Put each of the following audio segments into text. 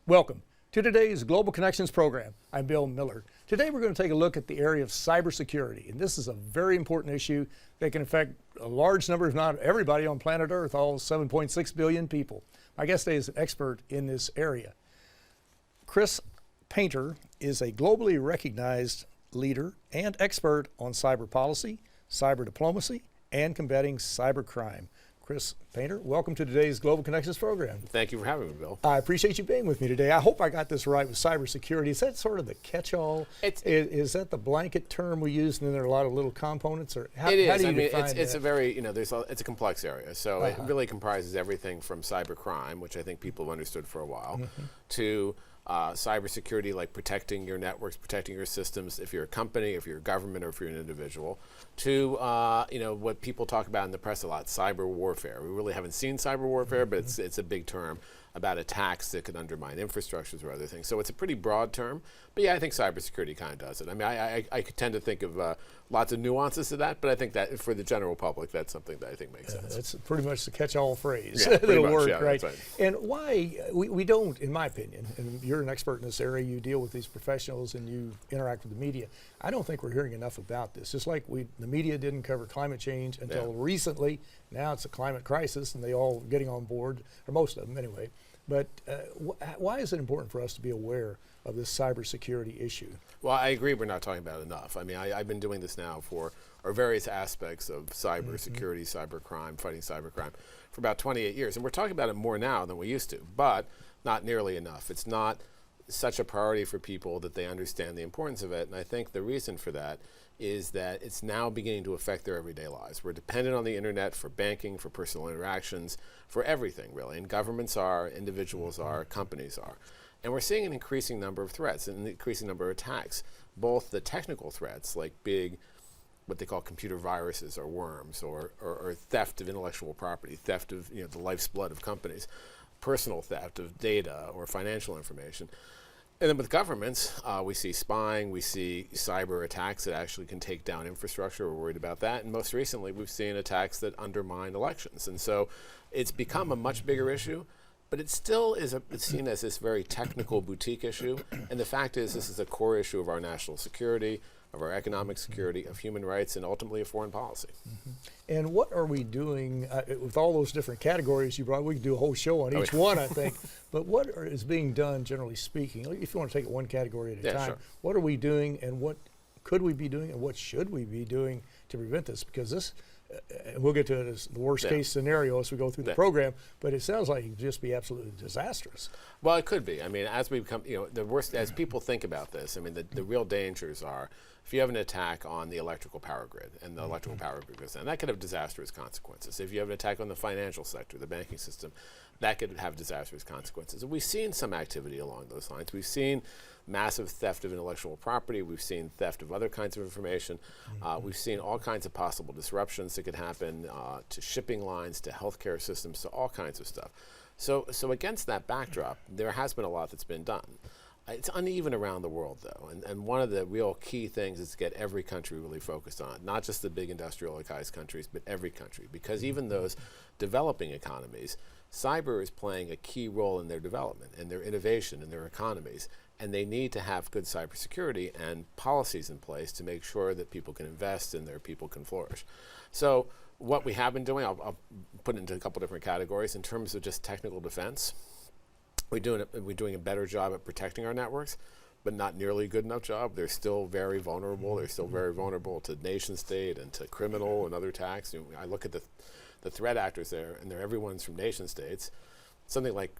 Welcome to today's Global Connections program. I'm Bill Miller. Today we're going to take a look at the area of cybersecurity, and this is a very important issue that can affect a large number, if not everybody on planet Earth, all 7.6 billion people. My guest today is an expert in this area. Chris Painter is a globally recognized leader and expert on cyber policy, cyber diplomacy, and combating cybercrime. Chris Painter, welcome to today's Global Connections program. Thank you for having me, Bill. I appreciate you being with me today. I hope I got this right with cybersecurity. Is that sort of the catch-all? Is that the blanket term we use, and then there are a lot of little components? Or how do you define it's that? a very, it's a complex area. So it really comprises everything from cybercrime, which I think people have understood for a while, to cybersecurity, like protecting your networks, protecting your systems, if you're a company, if you're a government, or if you're an individual, to what people talk about in the press a lot, cyber warfare. We really haven't seen cyber warfare, but it's a big term about attacks that could undermine infrastructures or other things. So it's a pretty broad term, but yeah, I think cybersecurity kind of does it. I mean, I tend to think of lots of nuances to that, but I think that for the general public, that's something that I think makes sense. That's pretty much the catch-all phrase. Yeah, that'll much, work, yeah, right? That's right? And why we don't, in my opinion, and you're an expert in this area, you deal with these professionals and you interact with the media. I don't think we're hearing enough about this. Just like the media didn't cover climate change until recently. Now it's a climate crisis, and they all getting on board, or most of them anyway. But why is it important for us to be aware of this cybersecurity issue? Well, I agree we're not talking about it enough. I mean, I've been doing this now for our various aspects of cybersecurity, cybercrime, fighting cybercrime for about 28 years. And we're talking about it more now than we used to, but not nearly enough. It's not such a priority for people that they understand the importance of it. And I think the reason for that is that it's now beginning to affect their everyday lives. We're dependent on the internet for banking, for personal interactions, for everything really. And governments are, individuals are, companies are. And we're seeing an increasing number of threats and an increasing number of attacks, both the technical threats like big, what they call computer viruses or worms, or theft of intellectual property, theft of the life's blood of companies, personal theft of data or financial information. And then with governments, we see spying, we see cyber attacks that actually can take down infrastructure. We're worried about that. And most recently, we've seen attacks that undermine elections. And so it's become a much bigger issue, but it still is it's seen as this very technical boutique issue. And the fact is, this is a core issue of our national security, of our economic security, of human rights, and ultimately of foreign policy. And what are we doing with all those different categories you brought? We could do a whole show on each one, I think. But what is being done, generally speaking? If you want to take it one category at a time, sure. What are we doing, and what could we be doing, and what should we be doing to prevent this? Because this, we'll get to it as the worst case scenario as we go through the program, but it sounds like it could just be absolutely disastrous. Well, it could be. I mean, as we become, the worst, as people think about this, I mean, the real dangers are if you have an attack on the electrical power grid and the electrical power grid goes down, that could have disastrous consequences. If you have an attack on the financial sector, the banking system, that could have disastrous consequences. And we've seen some activity along those lines. We've seen massive theft of intellectual property. We've seen theft of other kinds of information. We've seen all kinds of possible disruptions that could happen to shipping lines, to healthcare systems, to all kinds of stuff. So against that backdrop, there has been a lot that's been done. It's uneven around the world, though, and one of the real key things is to get every country really focused on it, not just the big industrialized countries, but every country, because even those developing economies, cyber is playing a key role in their development and their innovation in their economies, and they need to have good cybersecurity and policies in place to make sure that people can invest and their people can flourish. So what we have been doing, I'll put it into a couple different categories. In terms of just technical defense, we're doing a better job at protecting our networks, but not nearly a good enough job. They're still very vulnerable. They're still very vulnerable to nation state and to criminal and other attacks. I look at the threat actors there, and everyone's from nation states. Something like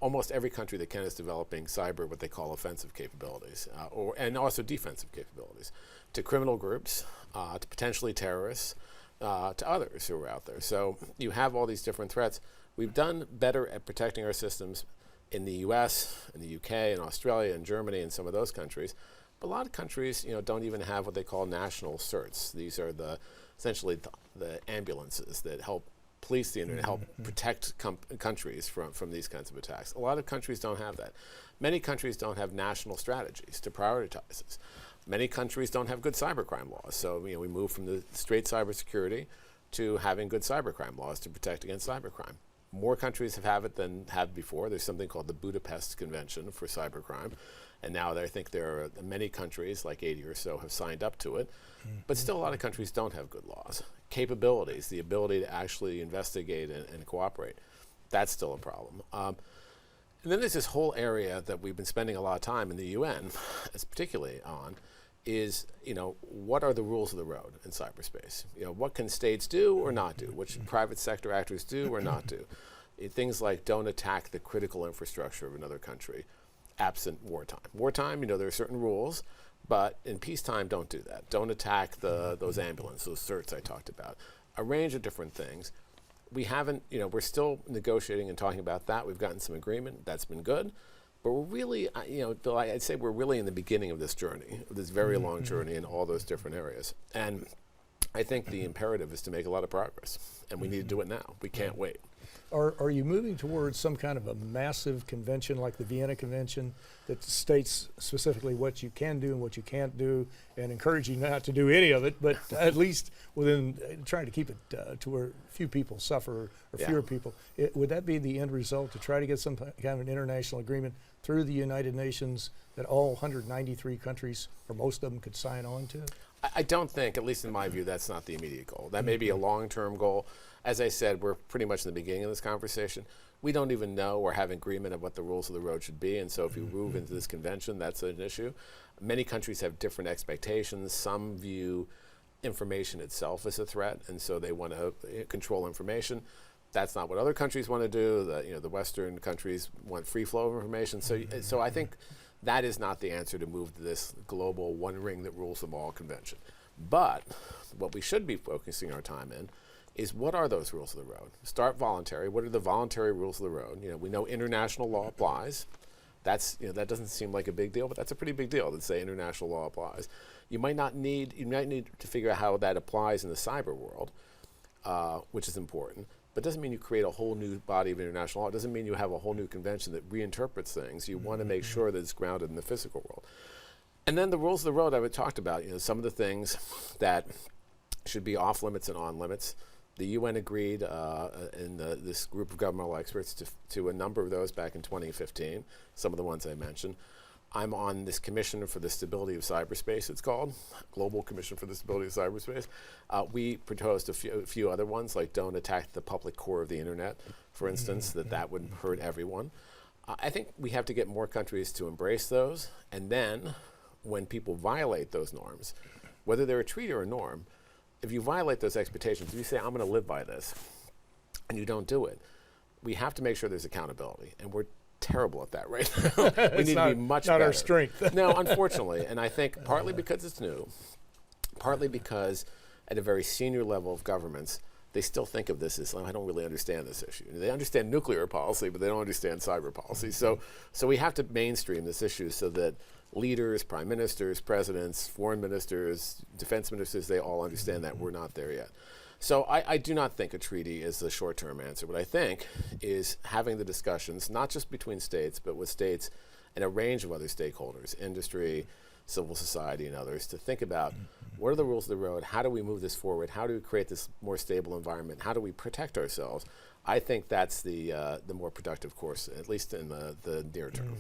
almost every country that can is developing cyber, what they call offensive capabilities, and also defensive capabilities, to criminal groups, to potentially terrorists, to others who are out there. So you have all these different threats. We've done better at protecting our systems in the U.S., in the U.K., in Australia, and Germany, and some of those countries. But a lot of countries, don't even have what they call national certs. These are essentially the ambulances that help police the internet, help protect countries from these kinds of attacks. A lot of countries don't have that. Many countries don't have national strategies to prioritize this. Many countries don't have good cybercrime laws. So we move from the straight cybersecurity to having good cybercrime laws to protect against cybercrime. More countries have it than have before. There's something called the Budapest Convention for cybercrime. And now I think there are many countries, like 80 or so, have signed up to it. But still a lot of countries don't have good laws. Capabilities, the ability to actually investigate and cooperate, that's still a problem. And then there's this whole area that we've been spending a lot of time in the UN, particularly on, is, what are the rules of the road in cyberspace? What can states do or not do? What should private sector actors do or not do? Things like don't attack the critical infrastructure of another country, absent wartime. Wartime, there are certain rules, but in peacetime, don't do that. Don't attack those ambulances, those certs I talked about. A range of different things. We haven't, we're still negotiating and talking about that. We've gotten some agreement. That's been good. But we're really, Bill, I'd say we're really in the beginning of this journey, this very long journey in all those different areas. And I think the imperative is to make a lot of progress. And we need to do it now. We can't wait. Are you moving towards some kind of a massive convention like the Vienna Convention that states specifically what you can do and what you can't do, and encourage you not to do any of it, but at least within trying to keep it to where few people suffer or fewer people? Would that be the end result, to try to get some kind of an international agreement through the United Nations that all 193 countries, or most of them, could sign on to? I don't think, at least in my view, that's not the immediate goal. That may be a long-term goal. As I said, we're pretty much in the beginning of this conversation. We don't even know or have agreement of what the rules of the road should be, and so if you move into this convention, that's an issue. Many countries have different expectations. Some view information itself as a threat, and so they want to control information. That's not what other countries want to do. The Western countries want free flow of information. So I think that is not the answer to move to this global one ring that rules them all convention. But what we should be focusing our time in is, what are those rules of the road? Start voluntary. What are the voluntary rules of the road? We know international law applies. That doesn't seem like a big deal, but that's a pretty big deal to say international law applies. You might need to figure out how that applies in the cyber world, which is important. But it doesn't mean you create a whole new body of international law. It doesn't mean you have a whole new convention that reinterprets things. You want to make sure that it's grounded in the physical world. And then the rules of the road I talked about, some of the things that should be off limits and on limits. The UN agreed in this group of governmental experts to a number of those back in 2015, some of the ones I mentioned. I'm on this Commission for the Stability of Cyberspace, it's called, Global Commission for the Stability of Cyberspace. We proposed a few other ones, like don't attack the public core of the internet, for instance, that would hurt everyone. I think we have to get more countries to embrace those, and then when people violate those norms, whether they're a treaty or a norm, if you violate those expectations, if you say, I'm going to live by this, and you don't do it, we have to make sure there's accountability. And we're terrible at that right now. We need to be much better. Not our strength. No, unfortunately. And I think partly because it's new, partly because at a very senior level of governments, they still think of this as, I don't really understand this issue. They understand nuclear policy, but they don't understand cyber policy. So we have to mainstream this issue so that leaders, prime ministers, presidents, foreign ministers, defense ministers, they all understand that we're not there yet. So I do not think a treaty is the short-term answer. What I think is having the discussions, not just between states, but with states and a range of other stakeholders, industry, civil society, and others, to think about what are the rules of the road, how do we move this forward, how do we create this more stable environment, how do we protect ourselves. I think that's the more productive course, at least in the near term.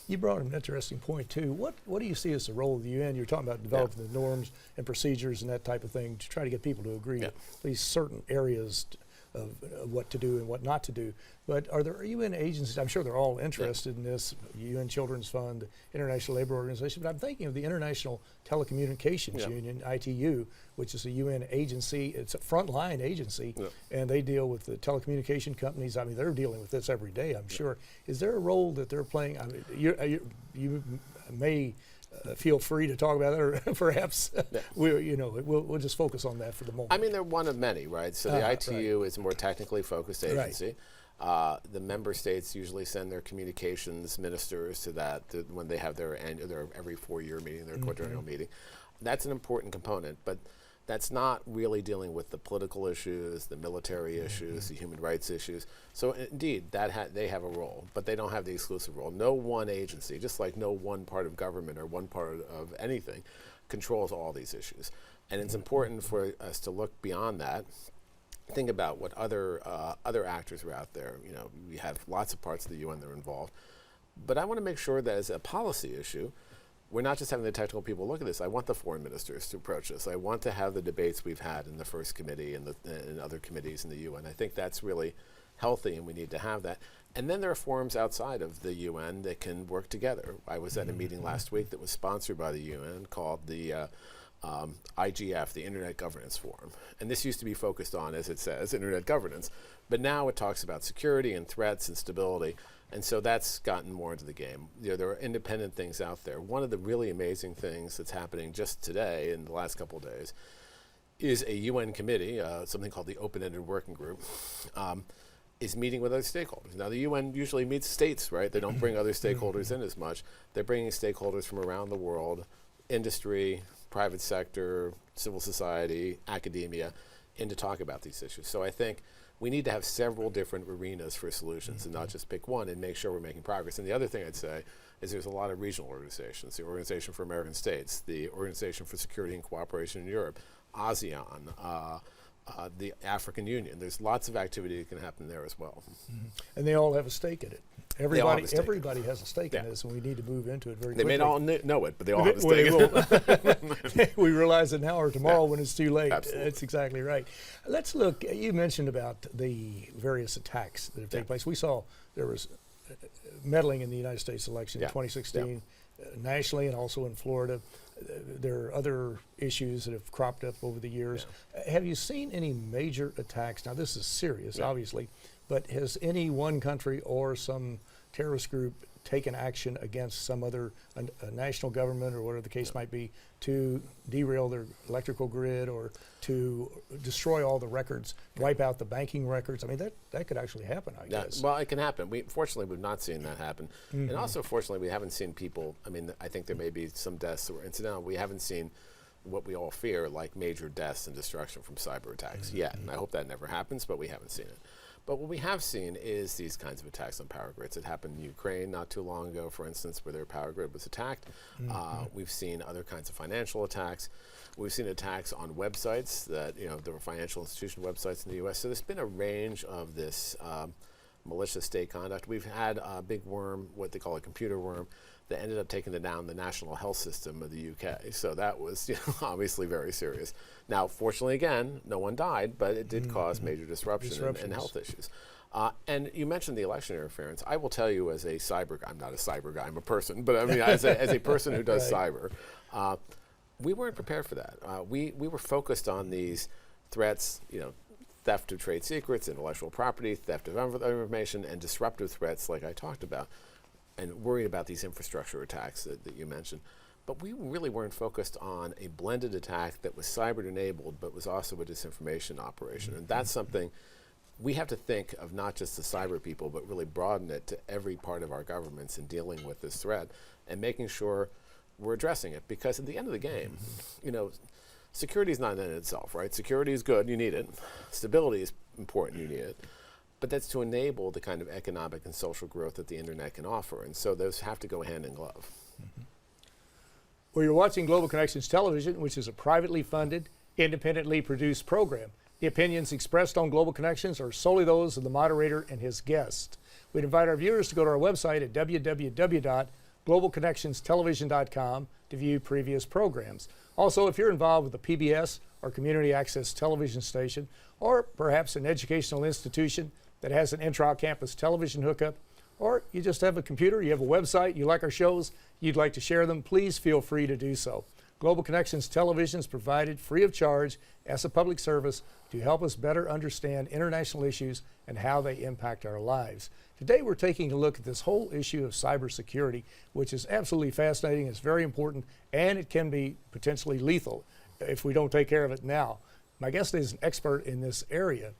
You brought an interesting point too. What do you see as the role of the UN? You're talking about developing the norms and procedures and that type of thing to try to get people to agree at least certain areas of what to do and what not to do. But are there UN agencies, I'm sure they're all interested in this, UN Children's Fund, International Labor Organization, but I'm thinking of the International Telecommunications Union, ITU, which is a UN agency. It's a frontline agency, and they deal with the telecommunication companies. I mean, they're dealing with this every day, I'm sure. Is there a role that they're playing? I mean, you may feel free to talk about it, or perhaps we'll just focus on that for the moment. I mean, they're one of many, right? So the ITU is a more technically focused agency. The member states usually send their communications ministers to that when they have their every 4-year meeting, their quadrennial meeting. That's an important component, but that's not really dealing with the political issues, the military issues, the human rights issues. So indeed, they have a role, but they don't have the exclusive role. No one agency, just like no one part of government or one part of anything, controls all these issues. And it's important for us to look beyond that think about what other actors are out there. You know, we have lots of parts of the UN that are involved. But I want to make sure that as a policy issue, we're not just having the technical people look at this. I want the foreign ministers to approach this. I want to have the debates we've had in the first committee and other committees in the UN. I think that's really healthy, and we need to have that. And then there are forums outside of the UN that can work together. I was at a meeting last week that was sponsored by the UN called the IGF, the Internet Governance Forum. And this used to be focused on, as it says, Internet governance. But now it talks about security and threats and stability. And so that's gotten more into the game. You know, there are independent things out there. One of the really amazing things that's happening just today in the last couple of days is a UN committee, something called the Open-Ended Working Group, is meeting with other stakeholders. Now, the UN usually meets states, right? They don't bring other stakeholders in as much. They're bringing stakeholders from around the world, industry, private sector, civil society, academia, in to talk about these issues. So I think we need to have several different arenas for solutions and not just pick one and make sure we're making progress. And the other thing I'd say is there's a lot of regional organizations, the Organization for American States, the Organization for Security and Cooperation in Europe, ASEAN, the African Union. There's lots of activity that can happen there as well. And they all have a stake in it. Everybody has a stake in this, and we need to move into it very quickly. They may not know it, but they all have a stake in it. We realize it now or tomorrow when it's too late. Absolutely. That's exactly right. Let's look, you mentioned about the various attacks that have taken place. We saw there was meddling in the United States election in 2016, nationally and also in Florida. There are other issues that have cropped up over the years. Have you seen any major attacks? Now, this is serious, obviously, but has any one country or some terrorist group taken action against some other national government or whatever the case might be to derail their electrical grid or to destroy all the records, wipe out the banking records? I mean, that could actually happen, I guess. Well, it can happen. Fortunately, we've not seen that happen. And also, fortunately, we haven't seen people, I mean, I think there may be some deaths that were incidental. We haven't seen what we all fear, like major deaths and destruction from cyber attacks yet. And I hope that never happens, but we haven't seen it. But what we have seen is these kinds of attacks on power grids. It happened in Ukraine not too long ago, for instance, where their power grid was attacked. We've seen other kinds of financial attacks. We've seen attacks on websites that, you know, there were financial institution websites in the U.S. So there's been a range of this malicious state conduct. We've had a big worm, what they call a computer worm, that ended up taking down the national health system of the UK. So that was, you know, obviously very serious. Now, fortunately, again, no one died, but it did cause major disruption and health issues. And you mentioned the election interference. I will tell you, as a cyber guy, I'm not a cyber guy, I'm a person, but I mean, as a person who does cyber, we weren't prepared for that. We were focused on these threats, you know, theft of trade secrets, intellectual property, theft of information, and disruptive threats like I talked about, and worried about these infrastructure attacks that you mentioned. But we really weren't focused on a blended attack that was cyber-enabled, but was also a disinformation operation. And that's something we have to think of, not just the cyber people, but really broaden it to every part of our governments in dealing with this threat and making sure we're addressing it. Because at the end of the game, you know, security is not an end in itself, right? Security is good, you need it. Stability is important, you need it. But that's to enable the kind of economic and social growth that the internet can offer. And so those have to go hand in glove. Well, you're watching Global Connections Television, which is a privately funded, independently produced program. The opinions expressed on Global Connections are solely those of the moderator and his guest. We'd invite our viewers to go to our website at www.globalconnectionstelevision.com to view previous programs. Also, if you're involved with a PBS or community access television station, or perhaps an educational institution that has an intra-campus television hookup, or you just have a computer, you have a website, you like our shows, you'd like to share them, please feel free to do so. Global Connections Television is provided free of charge as a public service to help us better understand international issues and how they impact our lives. Today we're taking a look at this whole issue of cybersecurity, which is absolutely fascinating, it's very important, and it can be potentially lethal if we don't take care of it now. My guest is an expert in this area.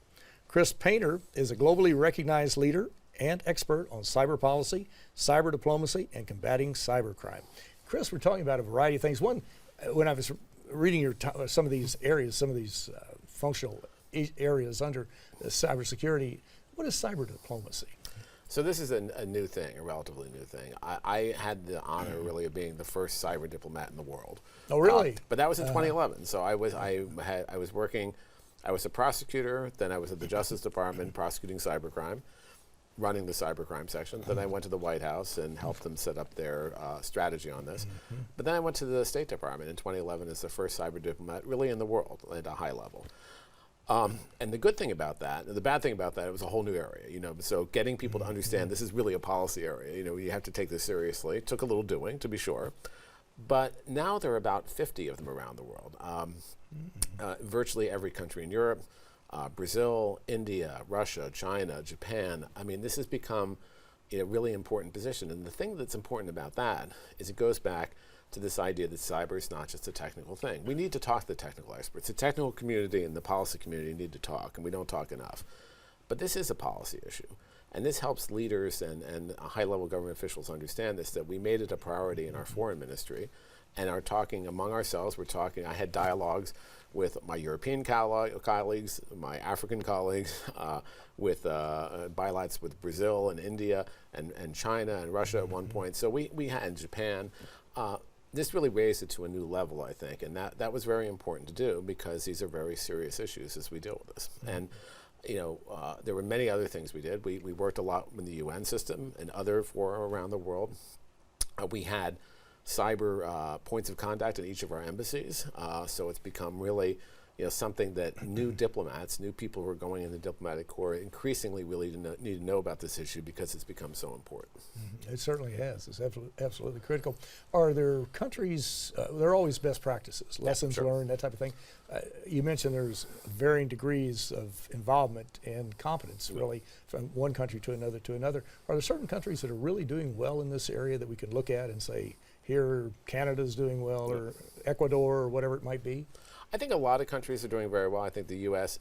Chris Painter is a globally recognized leader and expert on cyber policy, cyber diplomacy, and combating cybercrime. Chris, we're talking about a variety of things. One, when I was reading some of these areas, some of these functional areas under cybersecurity, what is cyber diplomacy? So this is a new thing, a relatively new thing. I had the honor really of being the first cyber diplomat in the world. Oh, really? But that was in 2011. So I was working I was a prosecutor, then I was at the Justice Department prosecuting cybercrime, running the cybercrime section. Then I went to the White House and helped them set up their strategy on this. But then I went to the State Department in 2011 as the first cyber diplomat really in the world at a high level. And the good thing about that, and the bad thing about that, it was a whole new area, so getting people to understand this is really a policy area, you have to take this seriously. It took a little doing, to be sure. But now there are about 50 of them around the world. Virtually every country in Europe, Brazil, India, Russia, China, Japan. I mean, this has become a really important position. And the thing that's important about that is it goes back to this idea that cyber is not just a technical thing. We need to talk to the technical experts. The technical community and the policy community need to talk, and we don't talk enough. But this is a policy issue. And this helps leaders and high-level government officials understand this, that we made it a priority in our foreign ministry and are talking among ourselves. I had dialogues with my European colleagues, my African colleagues, with bilaterals with Brazil and India and China and Russia at one point. So we had in Japan. This really raised it to a new level, I think, and that was very important to do because these are very serious issues as we deal with this. And there were many other things we did. We worked a lot in the UN system and other fora around the world. We had cyber points of contact in each of our embassies, so it's become really something that new diplomats, new people who are going in the diplomatic corps increasingly really need to know about this issue because it's become so important. It certainly has. It's absolutely critical. Are there countries, there are always best practices, lessons learned, that type of thing. You mentioned there's varying degrees of involvement and competence really from one country to another to another. Are there certain countries that are really doing well in this area that we can look at and say, here Canada's doing well or Ecuador or whatever it might be? I think a lot of countries are doing very well. I think the U.S.,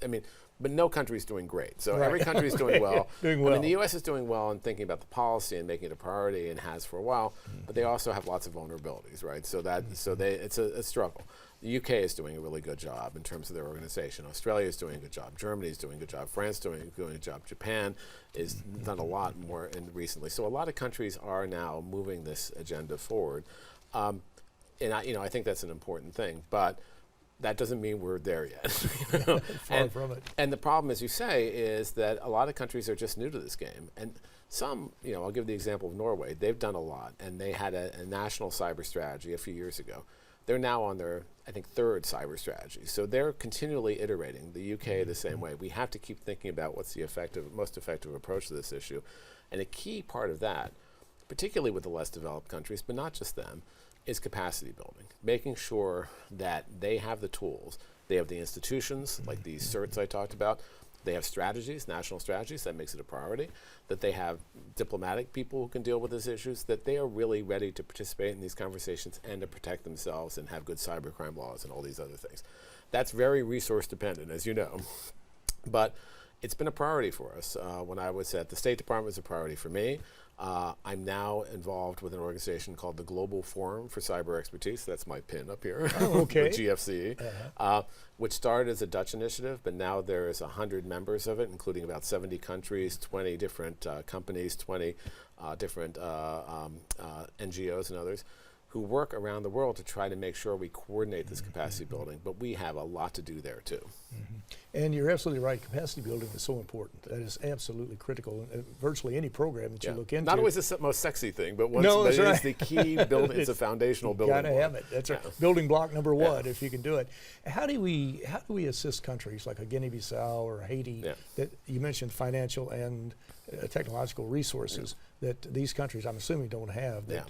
but no country is doing great. So every country is doing well. The U.S. is doing well in thinking about the policy and making it a priority and has for a while, but they also have lots of vulnerabilities, right? It's a struggle. The U.K. is doing a really good job in terms of their organization. Australia is doing a good job. Germany is doing a good job. France is doing a good job. Japan has done a lot more recently. So a lot of countries are now moving this agenda forward. And I think that's an important thing. But that doesn't mean we're there yet. Far from it. And the problem, as you say, is that a lot of countries are just new to this game. And some, I'll give the example of Norway. They've done a lot, and they had a national cyber strategy a few years ago. They're now on their, I think, third cyber strategy. So they're continually iterating. The UK the same way. We have to keep thinking about what's the most effective approach to this issue. And a key part of that, particularly with the less developed countries, but not just them, is capacity building, making sure that they have the tools, they have the institutions, like these certs I talked about, they have strategies, national strategies, that makes it a priority, that they have diplomatic people who can deal with these issues, that they are really ready to participate in these conversations and to protect themselves and have good cybercrime laws and all these other things. That's very resource dependent, as you know, but it's been a priority for us. When I was at the State Department, it was a priority for me. I'm now involved with an organization called the Global Forum for Cyber Expertise. That's my pin up here. Oh, okay. The GFCE, which started as a Dutch initiative, but now there is 100 members of it, including about 70 countries, 20 different companies, 20 different NGOs and others, who work around the world to try to make sure we coordinate this capacity building. But we have a lot to do there too. And you're absolutely right. Capacity building is so important. That is absolutely critical in virtually any program that you look into. Not always the most sexy thing, but it is the key building. It's a foundational building block. Got to have it. That's right. Building block number one, if you can do it. How do we assist countries like a Guinea-Bissau or Haiti that you mentioned financial and technological resources that these countries, I'm assuming, don't have that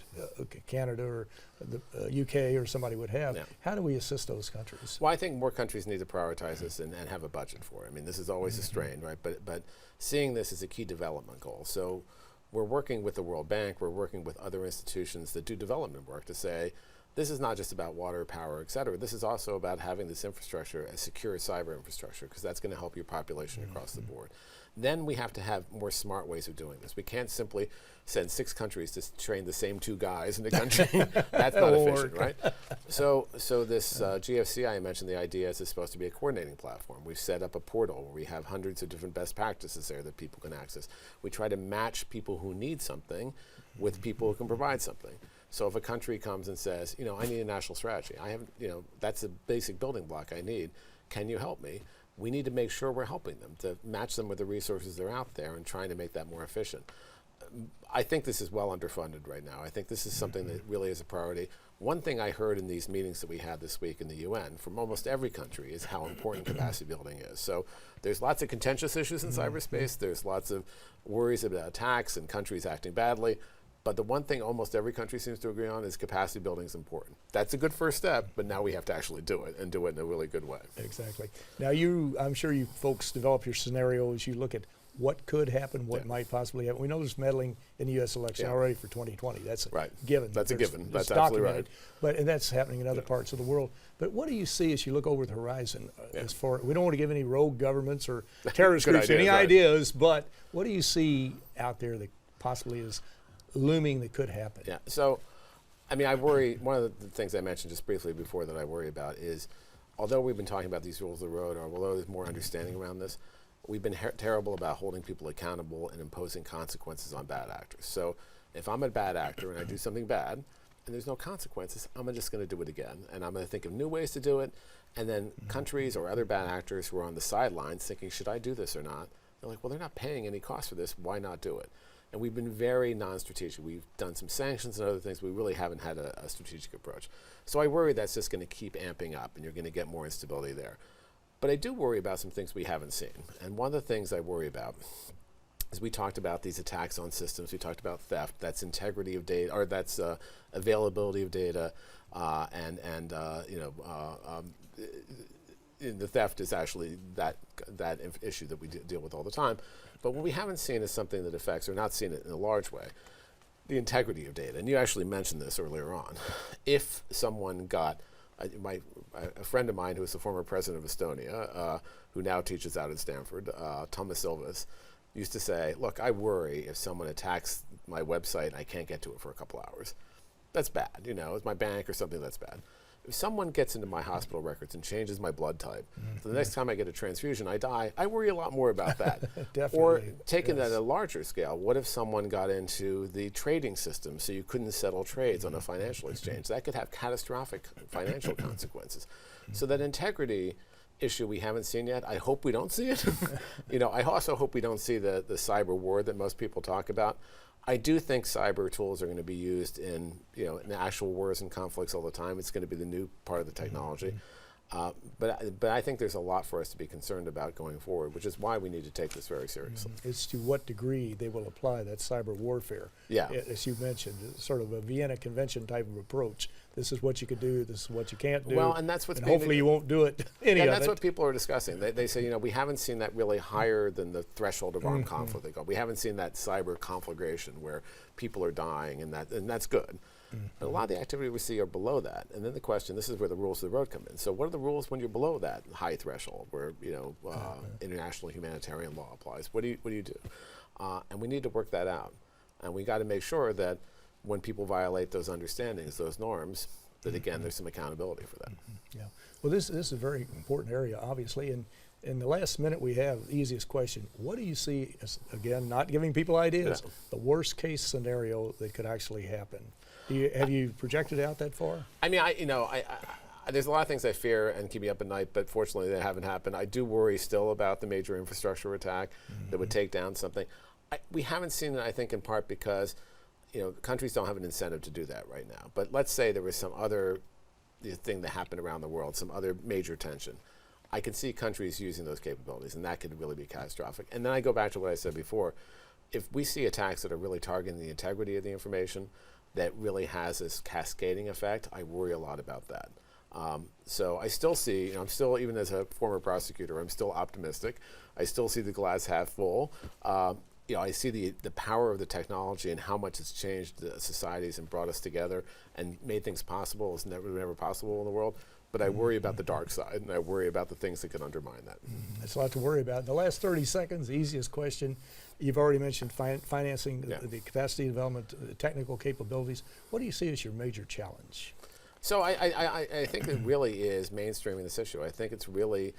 Canada or the UK or somebody would have? How do we assist those countries? Well, I think more countries need to prioritize this and have a budget for it. This is always a strain, right? But seeing this as a key development goal. So we're working with the World Bank, we're working with other institutions that do development work to say, this is not just about water, power, et cetera. This is also about having this infrastructure, a secure cyber infrastructure, because that's going to help your population across the board. Then we have to have more smart ways of doing this. We can't simply send 6 countries to train the same 2 guys in the country. That's not efficient, right? So this GFCI, I mentioned the idea is supposed to be a coordinating platform. We've set up a portal where we have hundreds of different best practices there that people can access. We try to match people who need something with people who can provide something. So if a country comes and says, I need a national strategy, that's a basic building block I need, can you help me? we need to make sure we're helping them, to match them with the resources that are out there and trying to make that more efficient. I think this is well underfunded right now. I think this is something that really is a priority. One thing I heard in these meetings that we had this week in the UN from almost every country is how important capacity building is. So there's lots of contentious issues in cyberspace. There's lots of worries about attacks and countries acting badly. But the one thing almost every country seems to agree on is capacity building is important. That's a good first step, but now we have to actually do it and do it in a really good way. Exactly. Now I'm sure you folks develop your scenarios. You look at what could happen, what might possibly happen. We know there's meddling in the U.S. election already for 2020. That's a given. That's a given. It's That's absolutely documented. right. And that's happening in other parts of the world. But what do you see as you look over the horizon? As far, we don't want to give any rogue governments or terrorist groups any ideas, but what do you see out there that possibly is looming that could happen? Yeah. So, I mean, I worry. One of the things I mentioned just briefly before that I worry about is, although we've been talking about these rules of the road, or although there's more understanding around this, we've been terrible about holding people accountable and imposing consequences on bad actors. So if I'm a bad actor and I do something bad and there's no consequences, I'm just going to do it again. And I'm going to think of new ways to do it. And then countries or other bad actors who are on the sidelines thinking, should I do this or not? They're like, well, they're not paying any cost for this. Why not do it? And we've been very non-strategic. We've done some sanctions and other things. We really haven't had a strategic approach. So I worry that's just going to keep amping up and you're going to get more instability there. But I do worry about some things we haven't seen. And one of the things I worry about is we talked about these attacks on systems. We talked about theft. That's integrity of data, or that's availability of data, the theft is actually that issue that we deal with all the time. But what we haven't seen is something that affects, or not seen it in a large way, the integrity of data. And you actually mentioned this earlier on. If someone got a friend of mine who was the former president of Estonia, who now teaches out at Stanford, Thomas Silvas, used to say, look, I worry if someone attacks my website and I can't get to it for a couple hours. That's bad, it's my bank or something, that's bad. If someone gets into my hospital records and changes my blood type, so the next time I get a transfusion, I die, I worry a lot more about that. Definitely. Or taken at a larger scale, what if someone got into the trading system so you couldn't settle trades on a financial exchange? That could have catastrophic financial consequences. So that integrity issue we haven't seen yet. I hope we don't see it. I also hope we don't see the cyber war that most people talk about. I do think cyber tools are going to be used in actual wars and conflicts all the time. It's going to be the new part of the technology. But I think there's a lot for us to be concerned about going forward, which is why we need to take this very seriously. It's to what degree they will apply that cyber warfare. Yeah. As you mentioned, it's sort of a Vienna Convention type of approach. This is what you could do, this is what you can't do. Well, and that's what's hopefully you won't do it, any of it. And that's what people are discussing. They say, we haven't seen that really higher than the threshold of armed conflict. They go, we haven't seen that cyber conflagration where people are dying, and that's good. But a lot of the activity we see are below that. And then the question, this is where the rules of the road come in. So what are the rules when you're below that high threshold where, international humanitarian law applies? What do you do? And we need to work that out. And we got to make sure that when people violate those understandings, those norms, that again, there's some accountability for that. Yeah. Well, this is a very important area, obviously. And in the last minute we have, the easiest question, what do you see as, again, not giving people ideas, the worst case scenario that could actually happen? Have you projected out that far? I mean, there's a lot of things I fear and keep me up at night, but fortunately they haven't happened. I do worry still about the major infrastructure attack that would take down something. We haven't seen it, I think, in part because countries don't have an incentive to do that right now. But let's say there was some other thing that happened around the world, some other major tension. I can see countries using those capabilities, and that could really be catastrophic. And then I go back to what I said before. If we see attacks that are really targeting the integrity of the information, that really has this cascading effect, I worry a lot about that. So I still see, I'm still, even as a former prosecutor, I'm still optimistic. I still see the glass half full. I see the power of the technology and how much it's changed the societies and brought us together and made things possible. It's never possible in the world. But I worry about the dark side, and I worry about the things that could undermine that. That's a lot to worry about. In the last 30 seconds, the easiest question. You've already mentioned financing, the capacity development, the technical capabilities. What do you see as your major challenge? So I think it really is mainstreaming this issue. I think it's really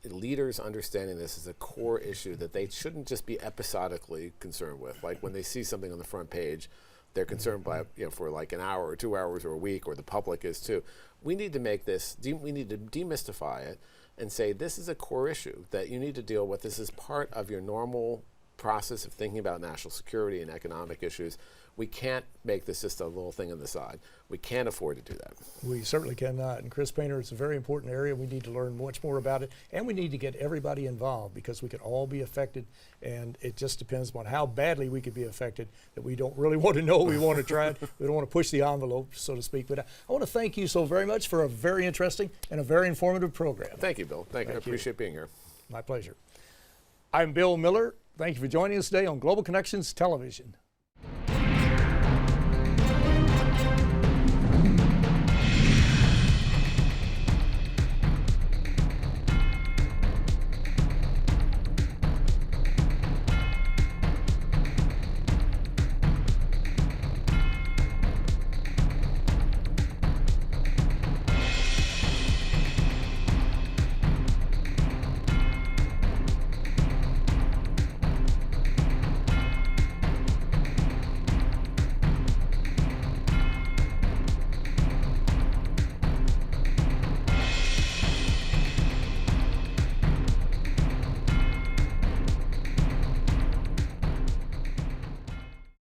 leaders understanding this as a core issue that they shouldn't just be episodically concerned with. Like when they see something on the front page, they're concerned by for like an hour or 2 hours or a week, or the public is too. We need to make this, we need to demystify it and say, this is a core issue that you need to deal with. This is part of your normal process of thinking about national security and economic issues. We can't make this just a little thing on the side. We can't afford to do that. We certainly cannot. And Chris Painter, it's a very important area. We need to learn much more about it, and we need to get everybody involved because we could all be affected, and it just depends on how badly we could be affected that we don't really want to know. We want to try it. We don't want to push the envelope, so to speak. But I want to thank you so very much for a very interesting and a very informative program. Thank you, Bill. Thank you. I appreciate being here. My pleasure. I'm Bill Miller. Thank you for joining us today on Global Connections Television.